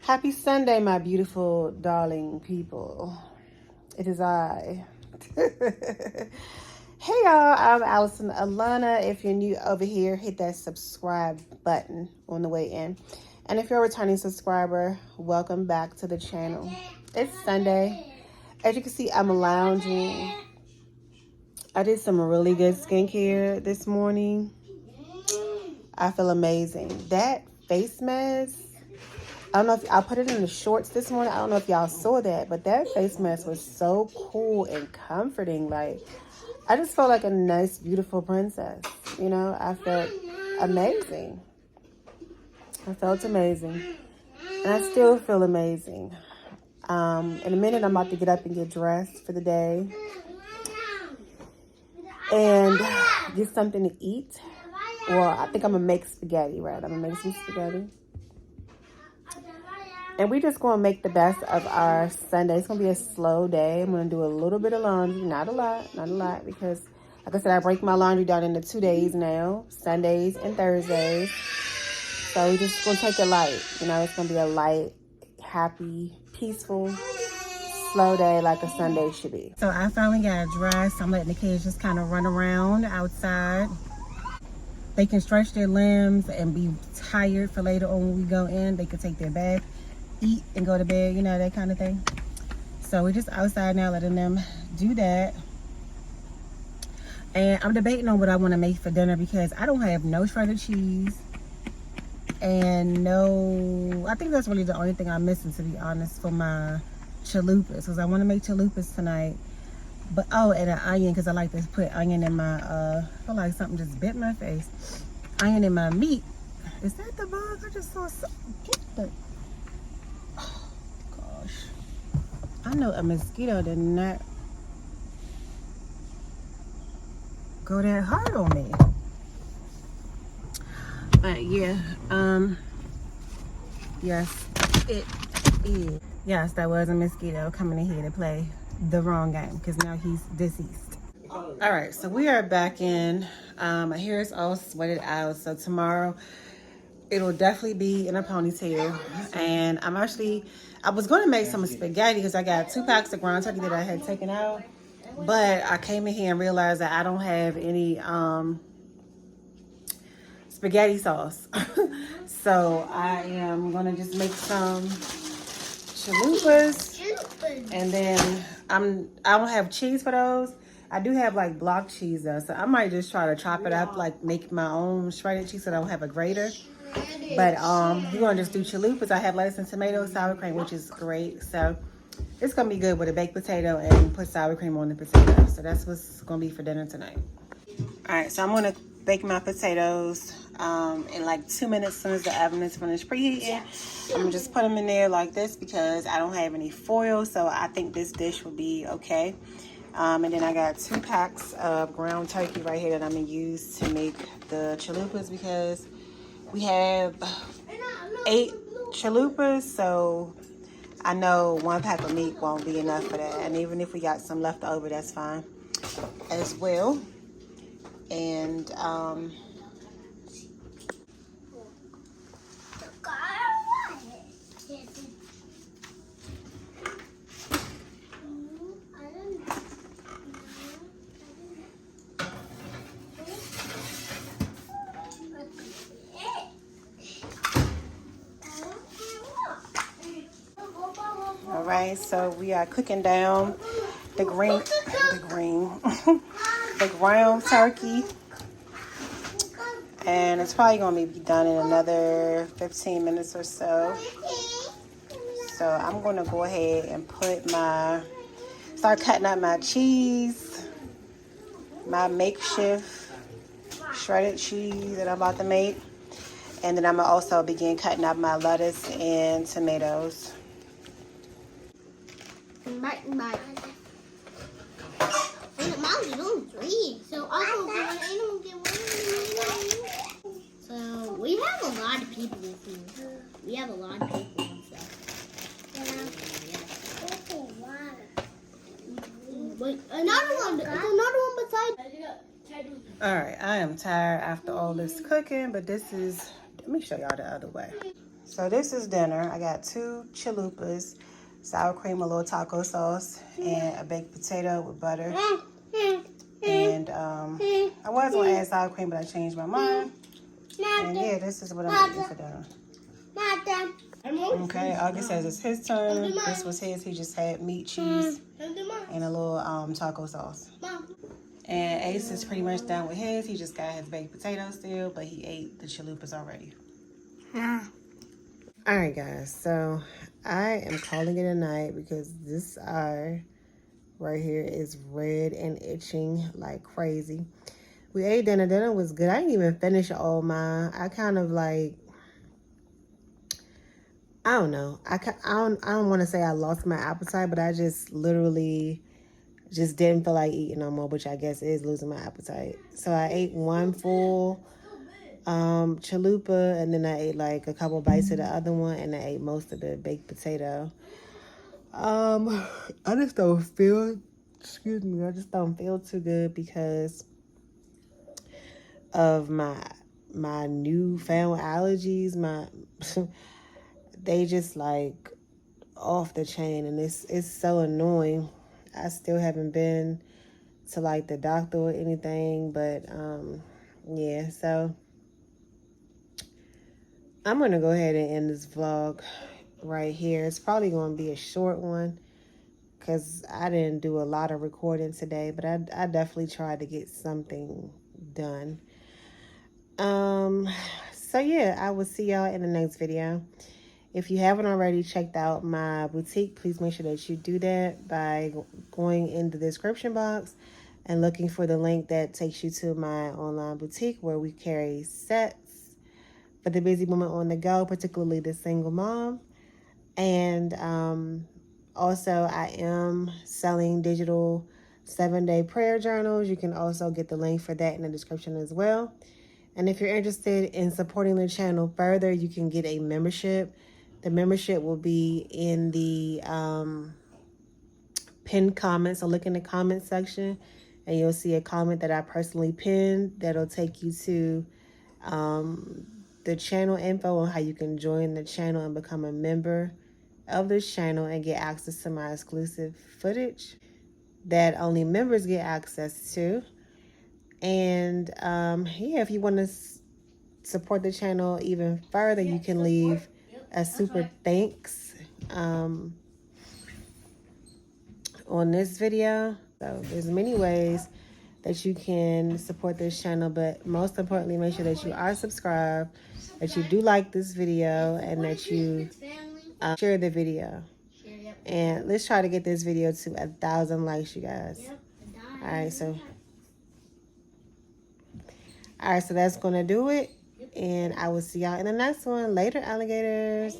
Happy Sunday, my beautiful, darling people. It is I. Hey, y'all. I'm AllisonAlanna. If you're new over here, hit that subscribe button on the way in. And if you're a returning subscriber, welcome back to the channel. It's Sunday. As you can see, I'm lounging. I did some really good skincare this morning. I feel amazing. That face mask, I don't know if I put it in the shorts this morning. I don't know if y'all saw that, but that face mask was so cool and comforting. Like, I just felt like a nice, beautiful princess. You know, I felt amazing. I felt amazing. And I still feel amazing. In a minute, I'm about to get up and get dressed for the day. And get something to eat. Well, I think I'm going to make spaghetti, right? I'm going to make some spaghetti. And we just going to make the best of our Sunday. It's going to be a slow day. I'm going to do a little bit of laundry. Not a lot. Because, like I said, I break my laundry down into 2 days now. Sundays and Thursdays. So we're just going to take it light. You know, it's going to be a light, happy, peaceful, slow day like a Sunday should be. So I finally got dressed. I'm letting the kids just kind of run around outside. They can stretch their limbs and be tired for later on when we go in. They can take their bath, eat, and go to bed, you know, that kind of thing. So we're just outside now letting them do that. And I'm debating on what I want to make for dinner because I don't have no shredded cheese. And no, I think that's really the only thing I'm missing, to be honest, for my chalupas. Because I want to make chalupas tonight. But, oh, and an onion, because I like to put onion in my, I feel like something just bit my face. Onion in my meat. Is that the bug? I just saw something. Get the, oh, gosh. I know a mosquito did not go that hard on me. But, yeah, yes, it is. Yes, that was a mosquito coming in here to play the wrong game because now he's deceased. All right, so we are back in. My hair is all sweated out, so tomorrow it'll definitely be in a ponytail. And I was going to make some spaghetti because I got 2 packs of ground turkey that I had taken out, but I came in here and realized that I don't have any spaghetti sauce. So I am going to just make some chalupas. And then I don't have cheese for those. I do have like block cheese though, so I might just try to chop it up, like make my own shredded cheese so I don't have a grater. But we're gonna just do chalupas. I have lettuce and tomato, sour cream, which is great. So it's gonna be good with a baked potato and put sour cream on the potato. So that's what's gonna be for dinner tonight. All right, so I'm gonna bake my potatoes in like 2 minutes. As soon as the oven is finished preheating, I'm gonna just put them in there like this because I don't have any foil, so I think this dish will be okay. And then I got 2 packs of ground turkey right here that I'm gonna use to make the chalupas because we have 8 chalupas, so I know 1 pack of meat won't be enough for that. And even if we got some left over, that's fine as well. And all right, so we are cooking down the ground turkey, and it's probably gonna be done in another 15 minutes or so. So I'm gonna go ahead and start cutting up my cheese, my makeshift shredded cheese that I'm about to make, and then I'm gonna also begin cutting up my lettuce and tomatoes. So we have a lot of people with me. We have a lot of people and stuff. Wait, another one beside. All right, I am tired after all this cooking, but let me show y'all the other way. So this is dinner. I got 2 chalupas, sour cream, a little taco sauce, and a baked potato with butter. And I was going to add sour cream, but I changed my mind. And yeah, this is what I'm eating for dinner. Okay, August says it's his turn. This was his. He just had meat, cheese, and a little taco sauce. And Ace is pretty much done with his. He just got his baked potato still, but he ate the chalupas already. All right, guys. So I am calling it a night because this eye right here is red and itching like crazy. We ate dinner. Dinner was good. I didn't even finish all mine. I kind of like, I don't know. I don't want to say I lost my appetite, but I just literally just didn't feel like eating no more, which I guess is losing my appetite. So I ate one full chalupa, and then I ate like a couple bites of the other one, and I ate most of the baked potato. I just don't feel, I just don't feel too good because of my newfound allergies. They just like off the chain, and it's so annoying. I still haven't been to like the doctor or anything, but yeah, so I'm gonna go ahead and end this vlog right here. It's probably gonna be a short one because I didn't do a lot of recording today, but I definitely tried to get something done. So yeah, I will see y'all in the next video. If you haven't already checked out my boutique, please make sure that you do that by going in the description box and looking for the link that takes you to my online boutique where we carry sets for the busy woman on the go, particularly the single mom. And also I am selling digital 7-day prayer journals. You can also get the link for that in the description as well. And if you're interested in supporting the channel further, you can get a membership. The membership will be in the pinned comments. So look in the comment section and you'll see a comment that I personally pinned that'll take you to the channel info on how you can join the channel and become a member of this channel and get access to my exclusive footage that only members get access to. And yeah, if you want to support the channel even further, you can leave a super thanks on this video. So there's many ways that you can support this channel, but most importantly, make sure that you are subscribed, that you do like this video, and that you share the video. And let's try to get this video to 1,000 likes, you guys. All right, so that's gonna do it, and I will see y'all in the next one. Later, alligators.